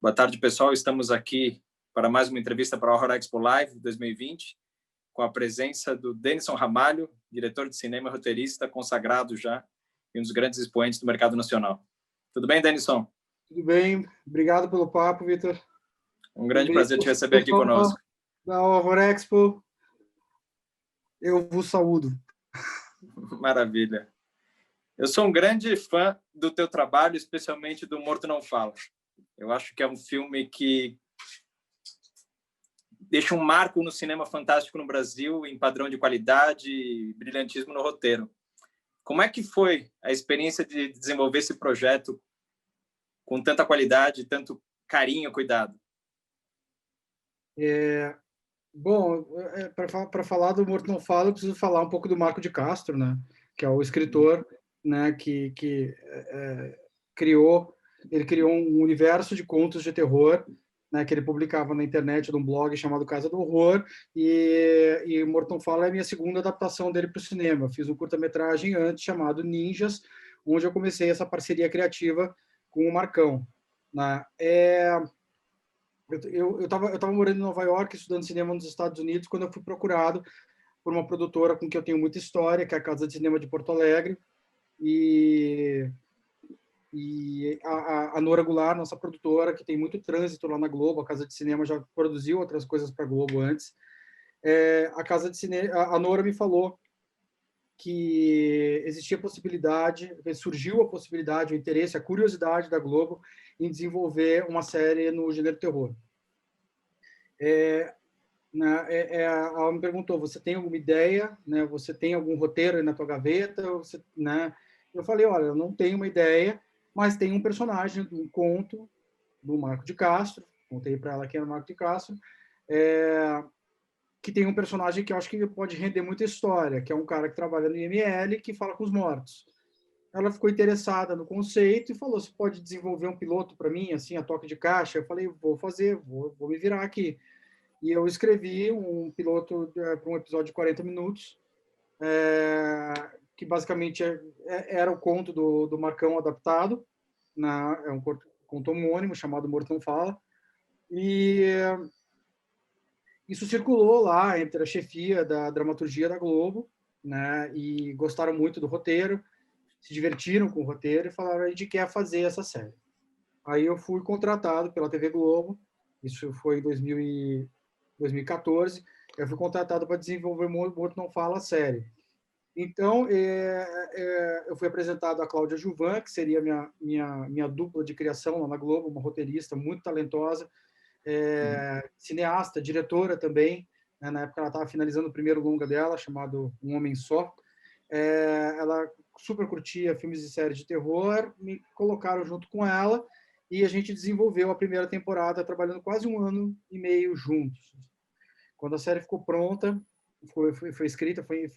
Boa tarde, pessoal. Estamos aqui para mais uma entrevista para a Horror Expo Live 2020, com a presença do Denison Ramalho, diretor de cinema e roteirista consagrado já e um dos grandes expoentes do mercado nacional. Tudo bem, Denison? Tudo bem. Obrigado pelo papo, Vitor. Um grande prazer te receber aqui conosco. Da Horror Expo, eu vos saúdo. Maravilha. Eu sou um grande fã do teu trabalho, especialmente do Morto Não Fala. Eu acho que é um filme que deixa um marco no cinema fantástico no Brasil, em padrão de qualidade e brilhantismo no roteiro. Como é que foi a experiência de desenvolver esse projeto com tanta qualidade, tanto carinho e cuidado? Bom, para falar do Morto Não Fala, eu preciso falar um pouco do Marco de Castro, né? Que é o escritor, né? Que criou um universo de contos de terror, né? Que ele publicava na internet, num blog chamado Casa do Horror, e Morto Não Fala é a minha segunda adaptação dele para o cinema. Eu fiz um curta-metragem antes chamado Ninjas, onde eu comecei essa parceria criativa com o Marcão, né? Eu tava morando em Nova York, estudando cinema nos Estados Unidos, quando eu fui procurado por uma produtora com quem eu tenho muita história, que é a Casa de Cinema de Porto Alegre, e a Nora Goulart, nossa produtora, que tem muito trânsito lá na Globo. A Casa de Cinema já produziu outras coisas para a Globo antes. A Casa de Cinema, a Nora me falou que existia a possibilidade, surgiu a possibilidade, o interesse, a curiosidade da Globo em desenvolver uma série no gênero terror. Ela me perguntou: você tem alguma ideia, né? Você tem algum roteiro aí na tua gaveta? Você, né? Eu falei: olha, eu não tenho uma ideia, mas tem um personagem de um conto do Marco de Castro. Contei para ela quem era o Marco de Castro, que tem um personagem que eu acho que pode render muita história, que é um cara que trabalha no IML, que fala com os mortos. Ela ficou interessada no conceito e falou: você pode desenvolver um piloto para mim, assim, a toque de caixa? Eu falei: vou fazer, vou me virar aqui. E eu escrevi um piloto para um episódio de 40 minutos, que basicamente era o conto do Marcão adaptado, é um conto homônimo chamado Morto Não Fala. E isso circulou lá entre a chefia da dramaturgia da Globo, né? E gostaram muito do roteiro, se divertiram com o roteiro e falaram: a gente quer fazer essa série. Aí eu fui contratado pela TV Globo, isso foi em 2014, eu fui contratado para desenvolver Morto Não Fala, a série. Então, eu fui apresentado a Cláudia Juvan, que seria minha dupla de criação lá na Globo, uma roteirista muito talentosa, cineasta, diretora também, né? Na época ela estava finalizando o primeiro longa dela, chamado Um Homem Só. Ela super curtia filmes e séries de terror, me colocaram junto com ela e a gente desenvolveu a primeira temporada, trabalhando quase 1 ano e meio juntos. Quando a série ficou pronta, foi escrita, foi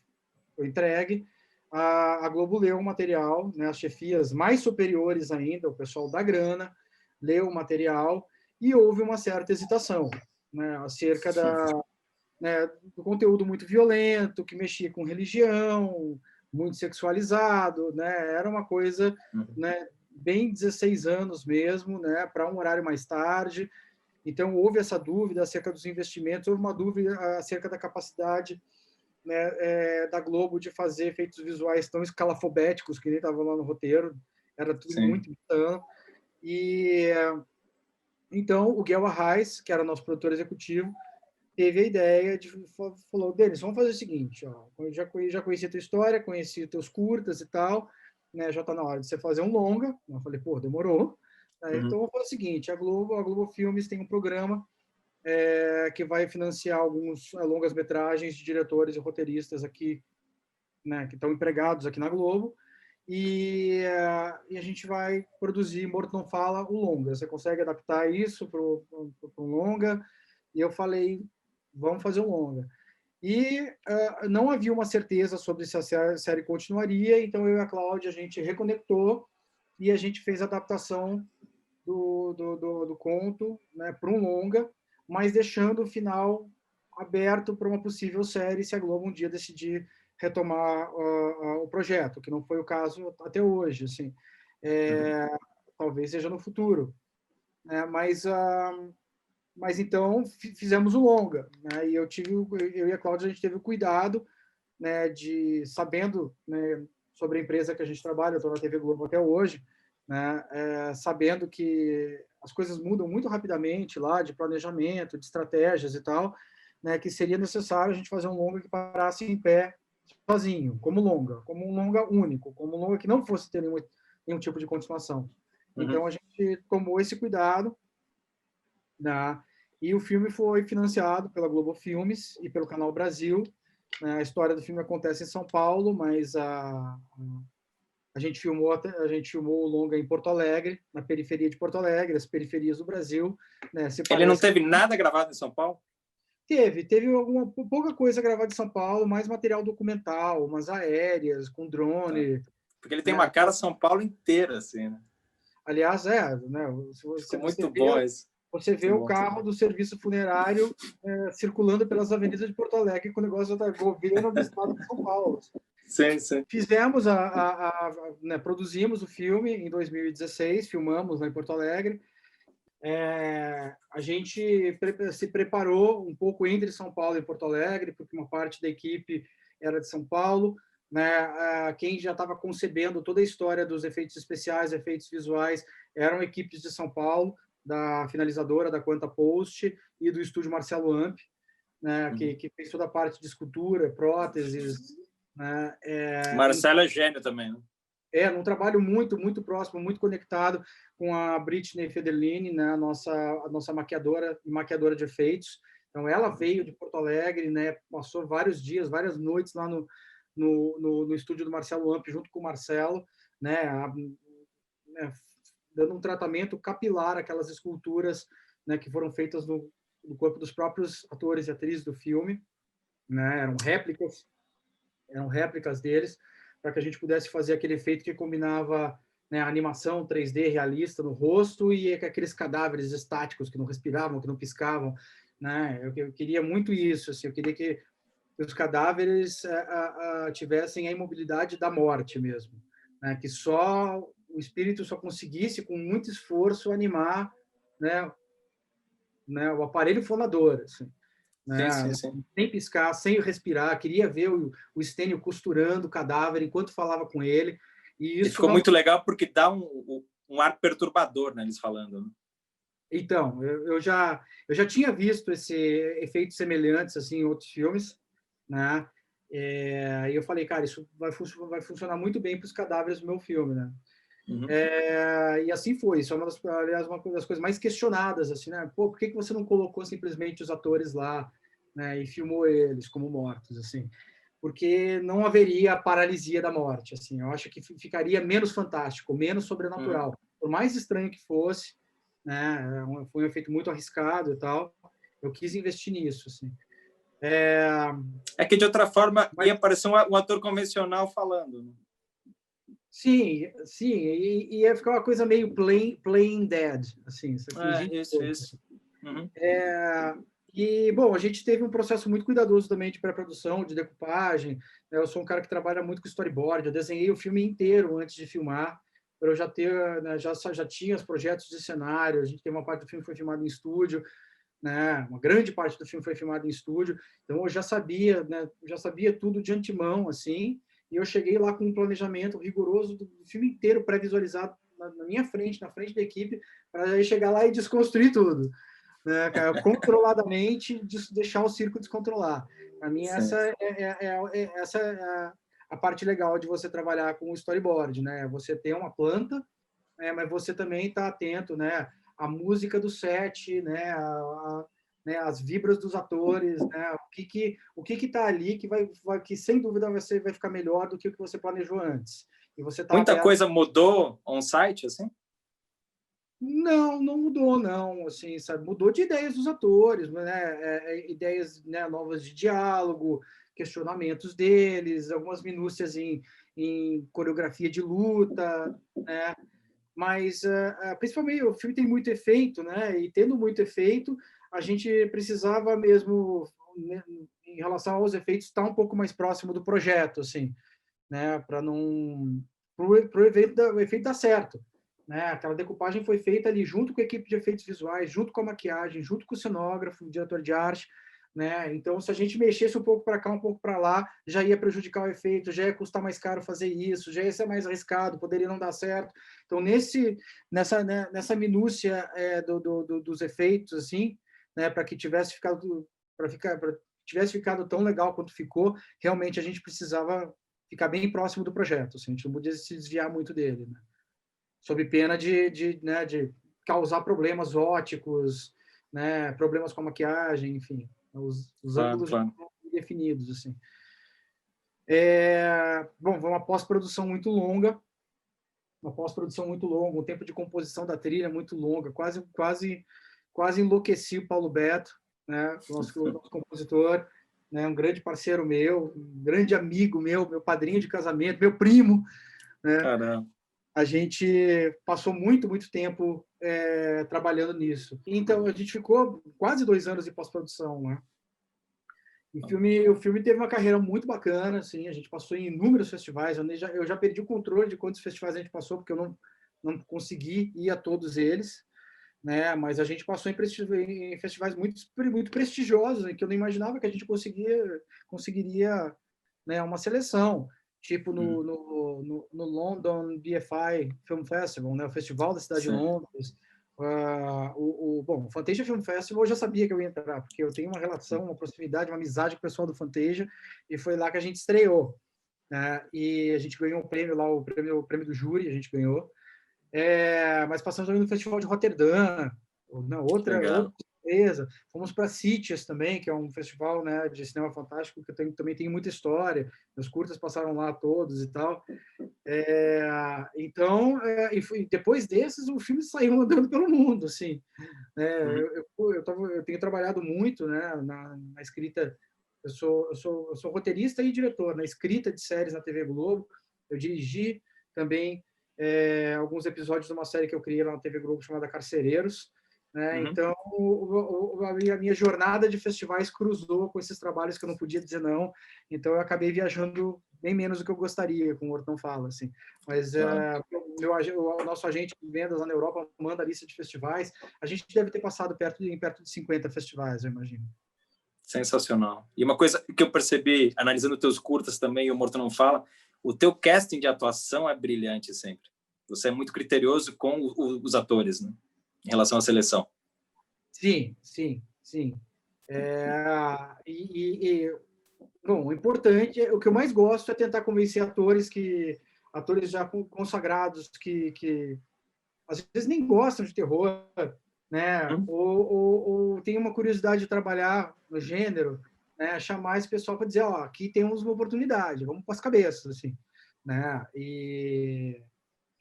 entregue, a Globo leu o material, né, as chefias mais superiores ainda, o pessoal da grana, leu o material e houve uma certa hesitação, né, acerca do conteúdo muito violento, que mexia com religião, muito sexualizado, né, era uma coisa, né, bem 16 anos mesmo, né, para um horário mais tarde. Então, houve essa dúvida acerca dos investimentos, houve uma dúvida acerca da capacidade, né, da Globo de fazer efeitos visuais tão escalafobéticos, que nem estava lá no roteiro, era tudo muito insano. E então o Guel Arraes, que era nosso produtor executivo, teve a ideia falou: Denis, vamos fazer o seguinte, ó, eu já conheci a tua história, conheci teus curtas e tal, né, já está na hora de você fazer um longa. Eu falei: pô, demorou. Então vamos fazer o seguinte: a Globo Filmes tem um programa que vai financiar alguns longas-metragens de diretores e roteiristas aqui, né, que estão empregados aqui na Globo, e a gente vai produzir Morto Não Fala, o longa. Você consegue adaptar isso para um longa? E eu falei: vamos fazer um longa. E não havia uma certeza sobre se a série continuaria, então eu e a Cláudia, a gente reconectou e a gente fez a adaptação do conto, né, para um longa, mas deixando o final aberto para uma possível série, se a Globo um dia decidir retomar o projeto, que não foi o caso até hoje, assim. Talvez seja no futuro. né? Mas então fizemos o longa, né? E eu e a Cláudia, a gente teve o cuidado, né, de, sabendo, né, sobre a empresa que a gente trabalha, eu estou na TV Globo até hoje, né, sabendo que as coisas mudam muito rapidamente lá, de planejamento, de estratégias e tal, né, que seria necessário a gente fazer um longa que parasse em pé sozinho, como um longa único, como um longa que não fosse ter nenhum tipo de continuação. Então, a gente tomou esse cuidado, né, e o filme foi financiado pela Globo Filmes e pelo Canal Brasil. A história do filme acontece em São Paulo, mas a gente filmou o longa em Porto Alegre, na periferia de Porto Alegre, as periferias do Brasil, né? Ele não teve nada gravado em São Paulo? Teve pouca coisa gravada em São Paulo, mais material documental, umas aéreas com drone. Porque ele tem uma cara São Paulo inteira, assim, né? Aliás, né? Ficou muito bom isso. Você vê o carro do serviço funerário circulando pelas avenidas de Porto Alegre com o negócio da governo do estado de São Paulo. Sim, sim. Fizemos né, produzimos o filme em 2016, filmamos lá em Porto Alegre. A gente se preparou um pouco entre São Paulo e Porto Alegre, porque uma parte da equipe era de São Paulo, né? Quem já estava concebendo toda a história dos efeitos especiais, efeitos visuais, eram equipes de São Paulo, da finalizadora, da Quanta Post e do estúdio Marcelo Amp, né? Que fez toda a parte de escultura, próteses, né? Marcelo é gênio também, né? Num trabalho muito, muito próximo, muito conectado com a Britney Federlini, né, a nossa maquiadora e maquiadora de efeitos. Então, ela veio de Porto Alegre, né, passou vários dias, várias noites lá no estúdio do Marcelo Amp, junto com o Marcelo, né, dando um tratamento capilar àquelas esculturas, né, que foram feitas no corpo dos próprios atores e atrizes do filme, né, eram réplicas deles, para que a gente pudesse fazer aquele efeito que combinava, né, a animação 3D realista no rosto e aqueles cadáveres estáticos que não respiravam, que não piscavam, né? Eu queria muito isso, assim, eu queria que os cadáveres tivessem a imobilidade da morte mesmo, né? Que só o espírito só conseguisse com muito esforço animar, né, o aparelho fonador, assim. Né? Sim. Sem piscar, sem respirar, queria ver o Stênio costurando o cadáver enquanto falava com ele. E isso ficou muito legal porque dá um ar perturbador, né, eles falando. Né? Então, eu já tinha visto esse efeitos semelhantes assim em outros filmes, né? E eu falei, cara, isso vai funcionar muito bem para os cadáveres do meu filme, né? E assim foi. Isso é aliás, uma das coisas mais questionadas, assim, né? Pô, por que você não colocou simplesmente os atores lá, né, e filmou eles como mortos, assim? Porque não haveria a paralisia da morte, assim. Eu acho que ficaria menos fantástico, menos sobrenatural. Por mais estranho que fosse, né? Foi um efeito muito arriscado e tal. Eu quis investir nisso, assim. É que de outra forma ia parecer um ator convencional falando. Né? Sim, e ia ficar uma coisa meio playing dead, assim. Isso. E, bom, a gente teve um processo muito cuidadoso também de pré-produção, de decupagem. Né? Eu sou um cara que trabalha muito com storyboard, eu desenhei o filme inteiro antes de filmar, para eu já ter, né, já tinha os projetos de cenário, a gente tem uma parte do filme que foi filmado em estúdio, né? Uma grande parte do filme foi filmado em estúdio, então eu já sabia, né, tudo de antemão, assim, e eu cheguei lá com um planejamento rigoroso do filme inteiro pré-visualizado na minha frente, na frente da equipe, para chegar lá e desconstruir tudo, né, controladamente, deixar o circo descontrolar. Para mim, essa é a parte legal de você trabalhar com o storyboard, né? Você tem uma planta, mas você também está atento, né? A música do set, né? Né, as vibras dos atores, né? O que está ali que sem dúvida você vai ficar melhor do que o que você planejou antes. E você tá Muita coisa mudou on-site, assim? Não mudou, não. Assim, sabe? Mudou de ideias dos atores, né? Ideias, né, novas de diálogo, questionamentos deles, algumas minúcias em coreografia de luta, né? Mas, principalmente, o filme tem muito efeito, né? E tendo muito efeito, a gente precisava mesmo, né, em relação aos efeitos, estar um pouco mais próximo do projeto, assim, né? Para não... Para o efeito dar certo. né? Aquela decupagem foi feita ali junto com a equipe de efeitos visuais, junto com a maquiagem, junto com o cenógrafo, o diretor de arte, né? Então, se a gente mexesse um pouco para cá, um pouco para lá, já ia prejudicar o efeito, já ia custar mais caro fazer isso, já ia ser mais arriscado, poderia não dar certo. Então, nessa minúcia dos efeitos, assim, né, para que tivesse ficado tão legal quanto ficou, realmente a gente precisava ficar bem próximo do projeto, assim, a gente não podia se desviar muito dele, né? Sob pena de causar problemas óticos, né, problemas com a maquiagem, enfim, os ângulos já estão definidos, assim. Bom, foi uma pós-produção muito longa, um tempo de composição da trilha muito longa, quase enlouqueci o Paulo Beto, né, nosso compositor, né, um grande parceiro meu, um grande amigo meu padrinho de casamento, meu primo, né? Caramba. A gente passou muito tempo trabalhando nisso. Então, a gente ficou quase 2 anos de pós-produção, né? E o filme teve uma carreira muito bacana, assim, a gente passou em inúmeros festivais, eu já perdi o controle de quantos festivais a gente passou, porque eu não consegui ir a todos eles, né? Mas a gente passou em festivais muito prestigiosos, em que eu não imaginava que a gente conseguiria, né, uma seleção, tipo no London BFI Film Festival, né, o Festival da cidade de Londres. Bom, o Fantasia Film Festival eu já sabia que eu ia entrar, porque eu tenho uma relação, uma proximidade, uma amizade com o pessoal do Fantasia, e foi lá que a gente estreou, né? E a gente ganhou um prêmio lá, o prêmio do júri, a gente ganhou. Mas passamos também no Festival de Roterdã, outra surpresa. Fomos para Sitges também, que é um festival, né, de cinema fantástico que também tem muita história. Meus curtas passaram lá todos e tal. Então, depois desses, o filme saiu andando pelo mundo, assim. Eu tenho trabalhado muito, né, na escrita. Eu sou roteirista e diretor na escrita de séries na TV Globo. Eu dirigi também alguns episódios de uma série que eu criei lá na TV Globo chamada Carcereiros, né? Então, a minha jornada de festivais cruzou com esses trabalhos que eu não podia dizer não. Então, eu acabei viajando bem menos do que eu gostaria, como o Hortão fala, assim. Mas o nosso agente de vendas lá na Europa manda a lista de festivais. A gente deve ter passado perto de 50 festivais, eu imagino. Sensacional. E uma coisa que eu percebi, analisando teus curtas também, e o Morto Não Fala, o teu casting de atuação é brilhante sempre. Você é muito criterioso com os atores, né? Em relação à seleção. Sim. Bom, o importante, o que eu mais gosto é tentar convencer atores já consagrados que às vezes nem gostam de terror, né? Ou tem uma curiosidade de trabalhar no gênero, né? Chamar esse pessoal para dizer, ó, aqui temos uma oportunidade, vamos com as cabeças, assim, né? E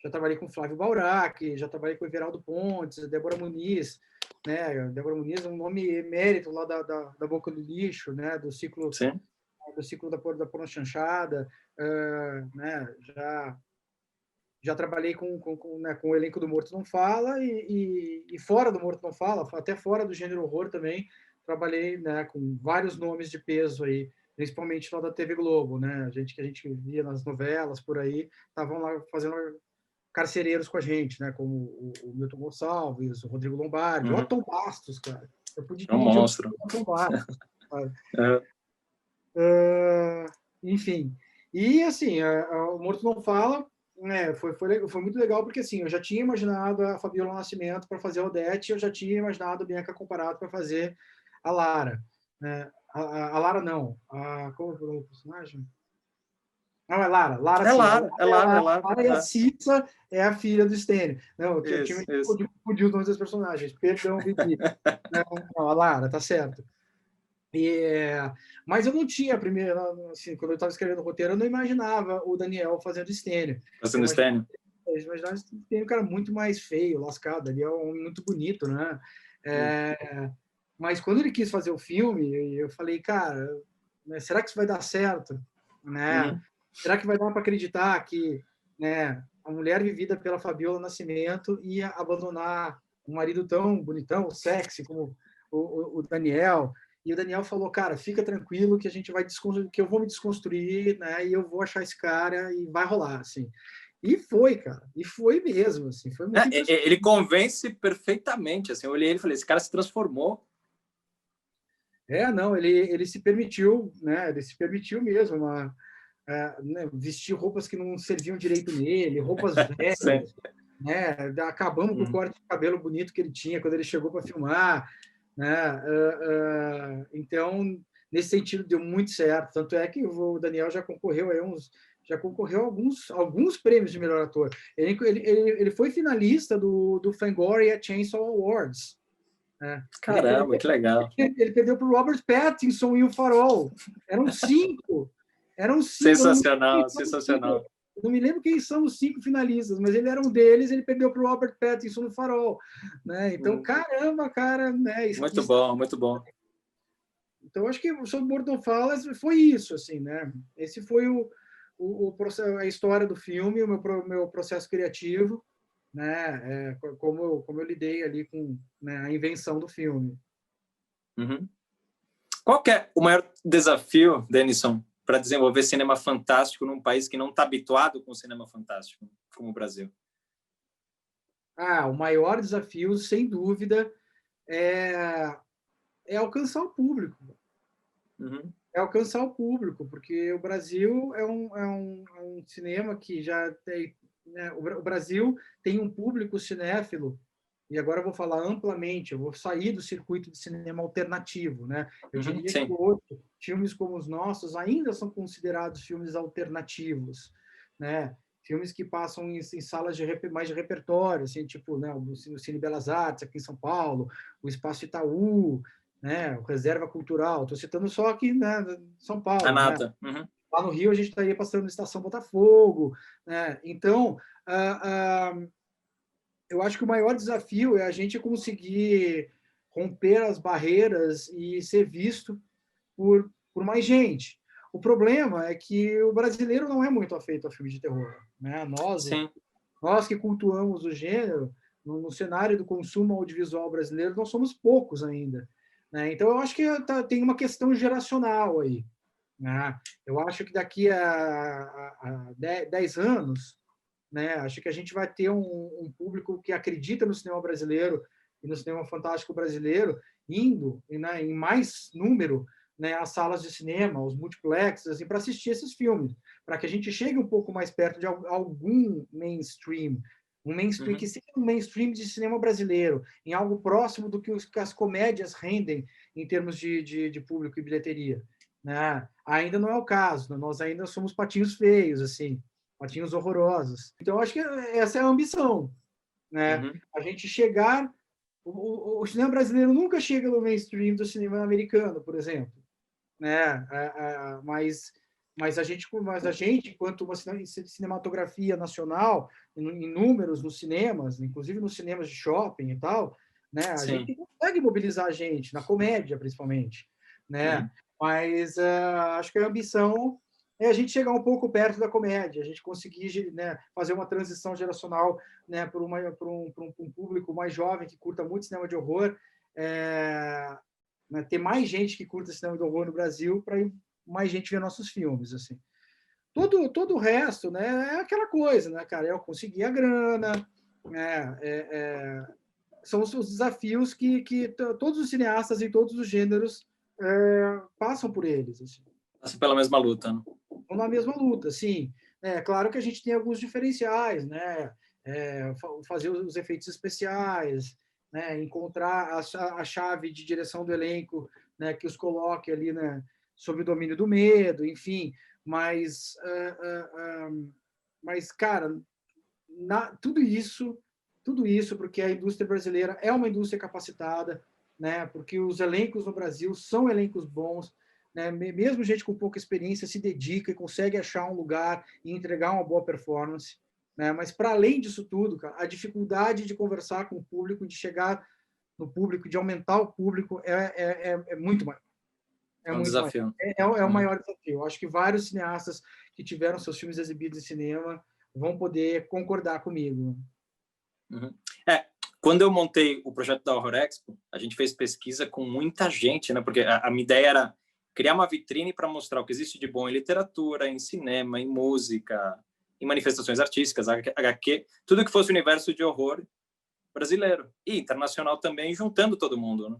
já trabalhei com Flávio Baurac, já trabalhei com Everaldo Pontes, Débora Muniz, né? Débora Muniz é um nome emérito lá da Boca do Lixo, né? Do ciclo da Porno Chanchada, né? Já trabalhei né, com o elenco do Morto Não Fala e fora do Morto Não Fala, até fora do gênero horror também, trabalhei, né, com vários nomes de peso aí, principalmente lá da TV Globo, né? Que a gente via nas novelas por aí, estavam lá fazendo carcereiros com a gente, né? Como o Milton Gonçalves, o Rodrigo Lombardi, o Otton Bastos, cara. Eu pude dirigir um monstro. O Otton Bastos. Enfim. E, assim, o Morto Não Fala, né, foi muito legal, porque, assim, eu já tinha imaginado a Fabiola Nascimento para fazer a Odete, eu já tinha imaginado a Bianca Comparato para fazer a Lara. Né? A Lara, não. Como é o personagem? Não, é Lara. Lara, sim. Lara e a Cissa é a filha do Stênio. Não, eu tinha confundido os nomes dos personagens. Perdão, Vivi. Não, a Lara, tá certo. Mas eu não tinha, assim, quando eu estava escrevendo o roteiro, eu não imaginava o Daniel fazendo Stênio. Fazendo Stênio? Eu imaginava o Stênio, um cara muito mais feio, lascado. Ali é um homem muito bonito, né? Mas quando ele quis fazer o filme, eu falei, cara, será que isso vai dar certo? Né? Será que vai dar para acreditar que, né, a mulher vivida pela Fabiola Nascimento ia abandonar um marido tão bonitão, sexy como o Daniel? E o Daniel falou, cara, fica tranquilo que a gente vai que eu vou me desconstruir, né? E eu vou achar esse cara e vai rolar, assim. E foi, cara. E foi mesmo, assim. Foi muito impressionante. Ele convence perfeitamente. Assim, eu olhei ele e falei, esse cara se transformou. Não, ele se permitiu, né? Ele se permitiu mesmo né, vestir roupas que não serviam direito nele, roupas Sim. velhas, né? Acabamos com o corte de cabelo bonito que ele tinha quando ele chegou para filmar, né? Então, nesse sentido, deu muito certo. Tanto é que o Daniel já concorreu a alguns prêmios de melhor ator. Ele foi finalista do Fangoria Chainsaw Awards. Né? Caramba, que legal. Ele perdeu para o Robert Pattinson e o Farol. Eram cinco. Sensacional, sensacional. Eu não me lembro quem são os 5 finalistas, mas ele era um deles, ele perdeu para o Robert Pattinson no Farol. Né? Então, caramba, cara. Né? Muito bom, muito bom. Então, acho que sobre Morton Fallas foi isso. Assim, né? Esse foi a história do filme, o meu processo criativo, né? Como eu lidei ali com, né, a invenção do filme. Uhum. Qual que é o maior desafio, Denison, para desenvolver cinema fantástico num país que não está habituado com cinema fantástico, como o Brasil? O maior desafio, sem dúvida, é alcançar o público. Uhum. É alcançar o público, porque o Brasil é um cinema que já tem... Né, o Brasil tem um público cinéfilo, e agora eu vou falar amplamente, eu vou sair do circuito de cinema alternativo. Né? Eu diria que hoje, filmes como os nossos ainda são considerados filmes alternativos. Né? Filmes que passam em salas mais de repertório, assim, tipo, né, o Cine Belas Artes, aqui em São Paulo, o Espaço Itaú, né, o Reserva Cultural. Estou citando só aqui, né, São Paulo. A nata. Né? Uhum. Lá no Rio, a gente estaria passando na Estação Botafogo. Né? Então, eu acho que o maior desafio é a gente conseguir romper as barreiras e ser visto por mais gente. O problema é que o brasileiro não é muito afeito a filme de terror. Né? Nós que cultuamos o gênero, no cenário do consumo audiovisual brasileiro, nós somos poucos ainda. Né? Então, eu acho que tem uma questão geracional aí. Né? Eu acho que daqui a 10 anos, né, acho que a gente vai ter um público que acredita no cinema brasileiro e no cinema fantástico brasileiro indo, né, em mais número, né, às salas de cinema, aos multiplexes, assim, para assistir esses filmes, para que a gente chegue um pouco mais perto de algum mainstream, que seja um mainstream de cinema brasileiro, em algo próximo do que as comédias rendem em termos de público e bilheteria. Né? Ainda não é o caso, nós ainda somos patinhos feios, assim, patinhos horrorosos. Então, acho que essa é a ambição. Né? A gente chegar... O cinema brasileiro nunca chega no mainstream do cinema americano, por exemplo. Né? Mas a gente, enquanto uma cinematografia nacional, em números nos cinemas, inclusive nos cinemas de shopping e tal, né? A gente consegue mobilizar a gente, na comédia, principalmente. Né? Mas acho que a ambição é a gente chegar um pouco perto da comédia, a gente conseguir, né, fazer uma transição geracional, né, para um público mais jovem que curta muito cinema de horror, né, ter mais gente que curta cinema de horror no Brasil para mais gente ver nossos filmes. Assim. Todo o resto, né, é aquela coisa, né, cara? Eu consegui a grana, né, são os desafios que todos os cineastas em todos os gêneros passam por eles. Assim. Passa pela mesma luta. Né? Estão na mesma luta, sim. É claro que a gente tem alguns diferenciais, né? Fazer os efeitos especiais, né? Encontrar a chave de direção do elenco, né? Que os coloque ali, né? Sob o domínio do medo, enfim. Mas cara, tudo isso, porque a indústria brasileira é uma indústria capacitada, né? Porque os elencos no Brasil são elencos bons. Né? Mesmo gente com pouca experiência se dedica e consegue achar um lugar e entregar uma boa performance. Né? Mas, para além disso tudo, cara, a dificuldade de conversar com o público, de chegar no público, de aumentar o público, é muito maior. É um desafio. É o maior desafio. Eu acho que vários cineastas que tiveram seus filmes exibidos em cinema vão poder concordar comigo. Quando eu montei o projeto da Horror Expo, a gente fez pesquisa com muita gente, né? Porque a minha ideia era criar uma vitrine para mostrar o que existe de bom em literatura, em cinema, em música, em manifestações artísticas, HQ, tudo que fosse universo de horror brasileiro e internacional também, juntando todo mundo, né?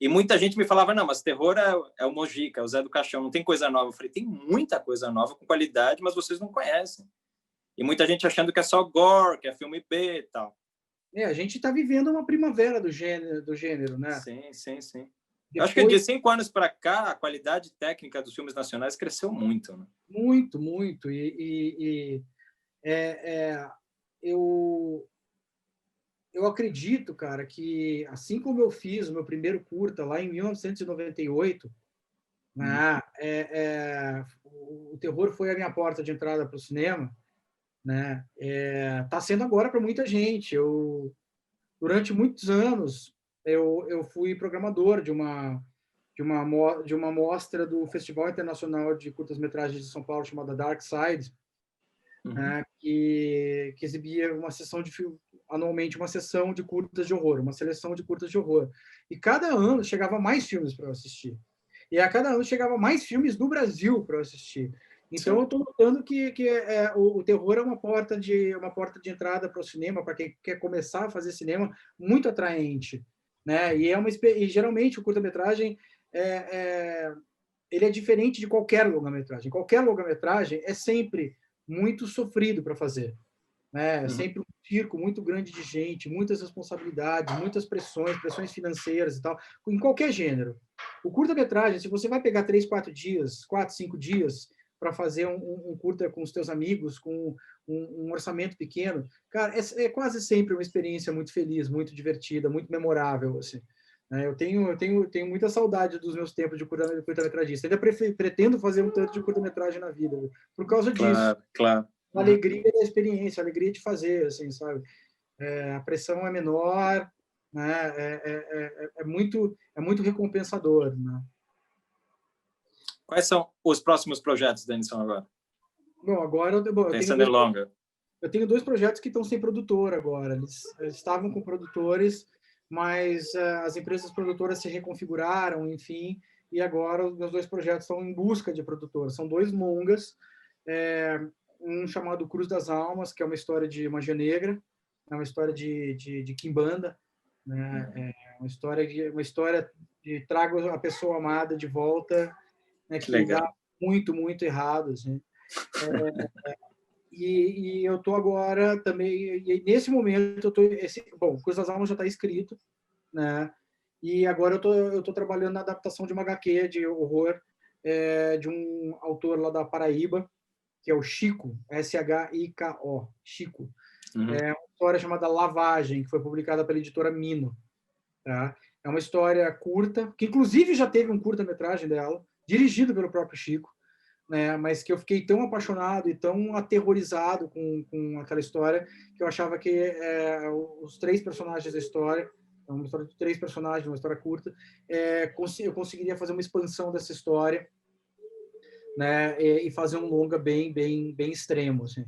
E muita gente me falava, não, mas terror é o Mojica, é o Zé do Caixão, não tem coisa nova. Eu falei, tem muita coisa nova com qualidade, mas vocês não conhecem. E muita gente achando que é só gore, que é filme B e tal. A gente está vivendo uma primavera do gênero, né? Sim, sim, sim. Depois... Eu acho que de 5 anos para cá, a qualidade técnica dos filmes nacionais cresceu muito, né? Muito, muito. Eu acredito, cara, que assim como eu fiz o meu primeiro curta lá em 1998, né, o terror foi a minha porta de entrada para o cinema, né? Tá sendo agora para muita gente. Durante muitos anos, eu fui programador de uma mostra do Festival Internacional de Curtas-Metragens de São Paulo, chamada Dark Side, né, que exibia uma sessão anualmente uma sessão de curtas de horror, uma seleção de curtas de horror. E cada ano chegava mais filmes para eu assistir. E a cada ano chegava mais filmes do Brasil para eu assistir. Então, eu estou notando que o terror é uma porta de entrada para o cinema, para quem quer começar a fazer cinema, muito atraente, né? E geralmente o curta-metragem ele é diferente de qualquer longa-metragem. Qualquer longa-metragem é sempre muito sofrido para fazer, né? É sempre um circo muito grande de gente, muitas responsabilidades, muitas pressões financeiras e tal, em qualquer gênero. O curta-metragem, se você vai pegar 3, 4 dias, 4, 5 dias para fazer um curta com os teus amigos, com um orçamento pequeno, cara, é quase sempre uma experiência muito feliz, muito divertida, muito memorável, assim. Eu tenho muita saudade dos meus tempos de curta-metragista. Ainda pretendo fazer um tanto de curta-metragem na vida, por causa disso. Claro. A alegria da experiência, a alegria de fazer, assim, sabe? A pressão é menor, né? É muito recompensador, né? Quais são os próximos projetos, Denison, agora? Bom, agora Pensando em longa. Eu tenho 2 projetos que estão sem produtor agora. Eles estavam com produtores, mas as empresas produtoras se reconfiguraram, enfim, e agora os meus 2 projetos estão em busca de produtor. São 2 longas, um chamado Cruz das Almas, que é uma história de magia negra, é uma história de quimbanda, né? Uma história de trago a pessoa amada de volta, né? Que dá muito, muito errado, assim. E eu estou agora também, e nesse momento eu estou, Cruz das Almas já está escrito, né? E agora eu tô trabalhando na adaptação de uma HQ de horror de um autor lá da Paraíba, que é o Chico, Shiko, Chico. É uma história chamada Lavagem, que foi publicada pela editora Mino. Tá? É uma história curta, que inclusive já teve um curta-metragem dela, dirigido pelo próprio Chico, né? Mas que eu fiquei tão apaixonado e tão aterrorizado com aquela história, que eu achava que os 3 personagens da história, é uma história de 3 personagens, uma história curta, eu conseguiria fazer uma expansão dessa história, né? E fazer um longa bem extremo, assim.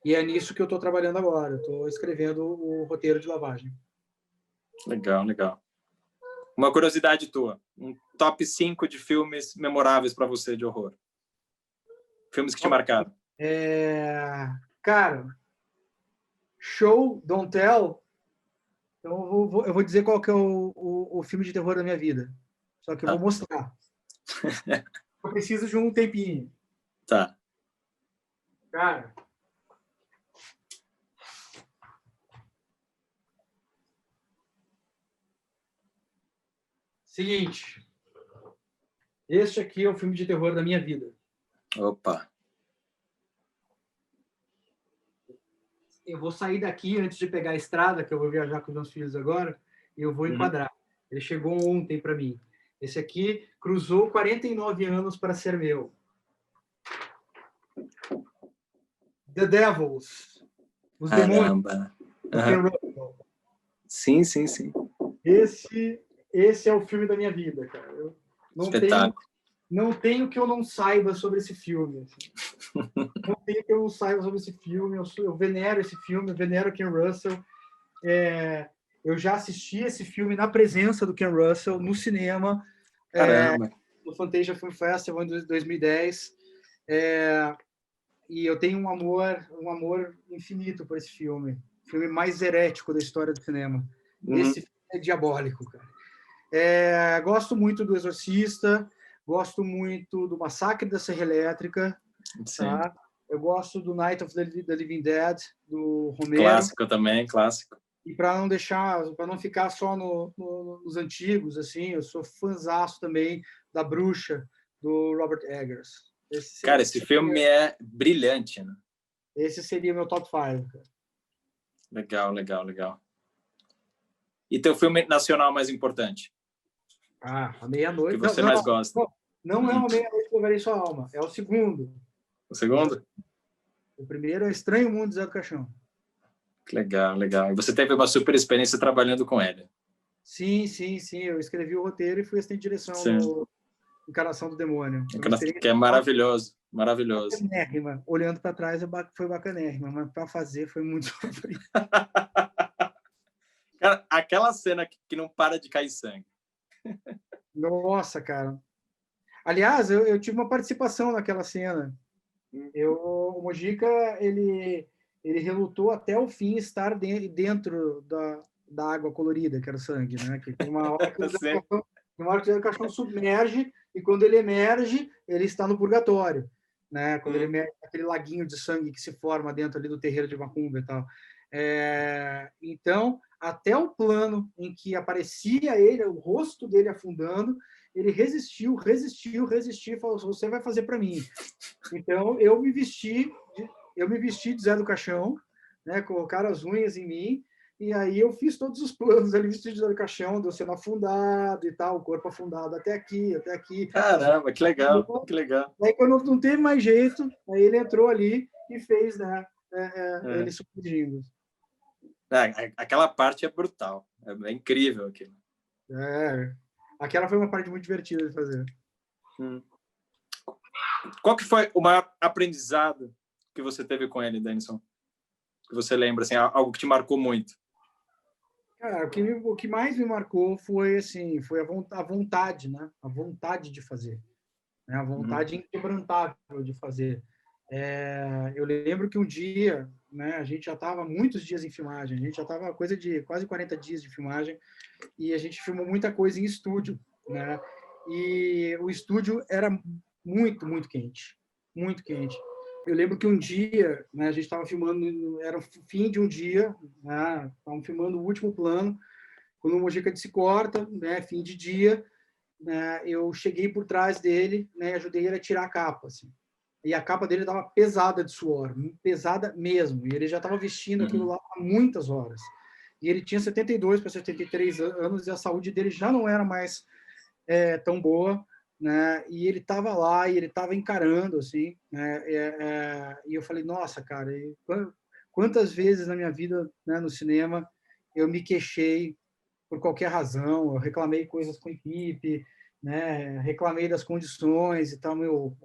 E é nisso que eu estou trabalhando agora. Estou escrevendo o roteiro de Lavagem. Legal. Uma curiosidade tua. Um top 5 de filmes memoráveis para você de horror. Filmes que te marcaram. Cara, Show, Don't Tell. Então eu vou dizer qual que é o filme de terror da minha vida. Só que eu vou mostrar. Eu preciso de um tempinho. Tá. Cara... Seguinte. Este aqui é o filme de terror da minha vida. Opa. Eu vou sair daqui antes de pegar a estrada, que eu vou viajar com meus filhos agora, e eu vou enquadrar. Ele chegou ontem para mim. Esse aqui cruzou 49 anos para ser meu. The Devils. Os demônios. Sim. Esse é o filme da minha vida, cara. Eu não tenho que eu não saiba sobre esse filme. Assim. Não tenho que eu não saiba sobre esse filme. Eu venero esse filme, eu venero Ken Russell. Eu já assisti esse filme na presença do Ken Russell no cinema, no Fantasia Film Festival em 2010. E eu tenho um amor infinito por esse filme. O filme mais herético da história do cinema. Esse filme é diabólico, cara. Gosto muito do Exorcista, gosto muito do Massacre da Serra Elétrica, tá? Eu gosto do Night of the Living Dead, do Romero. Clássico também, clássico. E para não ficar só nos antigos, assim, eu sou fãzaço também da Bruxa, do Robert Eggers. Cara, esse filme é brilhante, né? Esse seria meu top 5, cara. Legal, legal, legal. E teu filme nacional mais importante? A Meia-Noite. Que você mais gosta? Não é Uma Meia-Noite que Levarei Sua Alma, é o segundo. O segundo? O primeiro é Estranho Mundo de Zé do Caixão. Legal, legal. E você teve uma super experiência trabalhando com ele? Sim. Eu escrevi o roteiro e fui assistente de direção no Encarnação do Demônio. Que é maravilhoso, maravilhoso. Bacanérrima. Olhando para trás foi bacanérrima, mas para fazer foi muito sofrido. Cara, aquela cena que não para de cair sangue. Nossa, cara. Aliás, eu tive uma participação naquela cena. O Mojica, ele relutou até o fim estar dentro da água colorida, que era o sangue, né? Que tem uma hora que o caixão submerge e quando ele emerge, ele está no purgatório, né? Quando ele emerge, aquele laguinho de sangue que se forma dentro ali do terreiro de Macumba e tal. Então, até o plano em que aparecia ele, o rosto dele afundando, ele resistiu e falou: você vai fazer para mim. Então eu me vesti de Zé do Caixão, né? Colocaram as unhas em mim e aí eu fiz todos os planos ali vestido de Zé do Caixão, deu sendo afundado e tal, o corpo afundado até aqui. Caramba, que legal, que legal. Aí quando não teve mais jeito, aí ele entrou ali e fez, né? Ele submergindo. Aquela parte é brutal, é incrível aquilo. Aquela foi uma parte muito divertida de fazer. Qual que foi o maior aprendizado que você teve com ele, Denison? Que você lembra, assim, algo que te marcou muito? Cara, o que mais me marcou foi a vontade, né? A vontade de fazer, né? A vontade inquebrantável de fazer. Eu lembro que um dia, né? A gente já estava muitos dias em filmagem, a gente já estava coisa de quase 40 dias de filmagem e a gente filmou muita coisa em estúdio, né? E o estúdio era muito, muito quente, muito quente. Eu lembro que um dia, né, a gente estava filmando, era o fim de um dia, né, estavam filmando o último plano, quando o Mojica se corta, né, fim de dia, né, eu cheguei por trás dele, né, ajudei ele a tirar a capa, assim. E a capa dele estava pesada de suor, pesada mesmo, e ele já estava vestindo aquilo lá há muitas horas. E ele tinha 72 para 73 anos e a saúde dele já não era mais tão boa, né? E ele estava lá e ele estava encarando, assim, né? E eu falei, nossa, cara, quantas vezes na minha vida, né, no cinema, eu me queixei por qualquer razão, eu reclamei coisas com a equipe, né? Reclamei das condições e tal,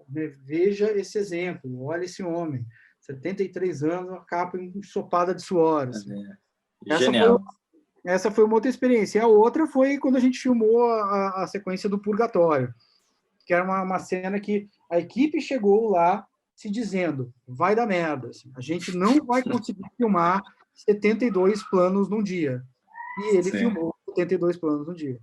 veja esse exemplo, olha esse homem, 73 anos, uma capa ensopada de suor. Assim. Genial. Essa foi uma outra experiência. A outra foi quando a gente filmou a sequência do Purgatório, que era uma cena que a equipe chegou lá se dizendo, vai dar merda, assim, a gente não vai conseguir filmar 72 planos num dia. E ele filmou 72 planos num dia.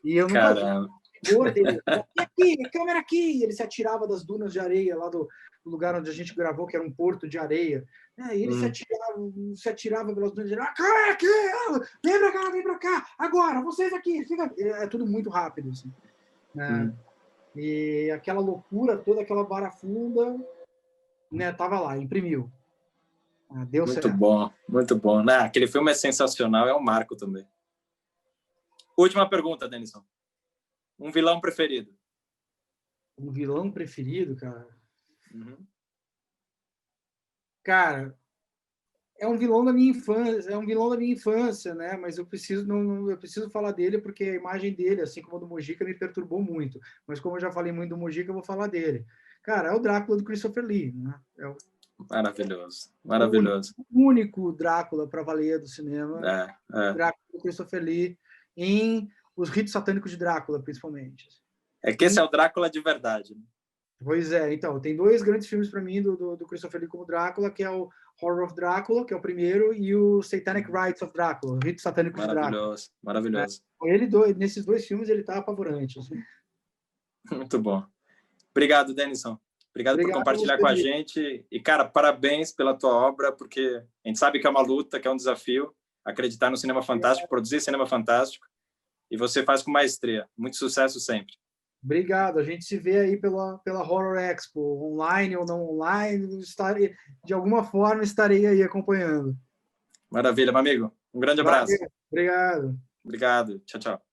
E eu nunca vi o rigor dele. Aqui, câmera aqui! E ele se atirava das dunas de areia lá do lugar onde a gente gravou, que era um porto de areia. E ele se atirava pelas dunas de areia. Câmera aqui! Vem pra cá! Agora, vocês aqui! É tudo muito rápido, assim. E aquela loucura toda, aquela barafunda, né, tava lá, imprimiu. Deu muito certo. Bom, muito bom. Aquele filme é sensacional, é um marco também. Última pergunta, Denison. Um vilão preferido? Um vilão preferido, cara? Cara, é um vilão da minha infância, né? Mas eu preciso falar dele porque a imagem dele, assim como a do Mojica, me perturbou muito. Mas como eu já falei muito do Mojica, eu vou falar dele. Cara, é o Drácula do Christopher Lee, né? Maravilhoso, maravilhoso. O único Drácula para valer do cinema. Drácula do Christopher Lee em Os Ritos Satânicos de Drácula, principalmente. É que esse é o Drácula de verdade. Pois é, então, tem dois grandes filmes para mim do Christopher Lee como Drácula, que é o Horror of Drácula, que é o primeiro, e o Satanic Rites of Drácula, o Rito Satânico de Drácula. Maravilhoso, maravilhoso. Nesses dois filmes, ele tá apavorante. Assim. Muito bom. Obrigado, Denison. Obrigado por Obrigado a compartilhar você, com a Vitor. gente. E, cara, parabéns pela tua obra, porque a gente sabe que é uma luta, que é um desafio, acreditar no cinema fantástico, produzir cinema fantástico, e você faz com maestria. Muito sucesso sempre. Obrigado. A gente se vê aí pela Horror Expo, online ou não online, de alguma forma estarei aí acompanhando. Maravilha, meu amigo. Um grande abraço. Valeu. Obrigado. Obrigado. Tchau, tchau.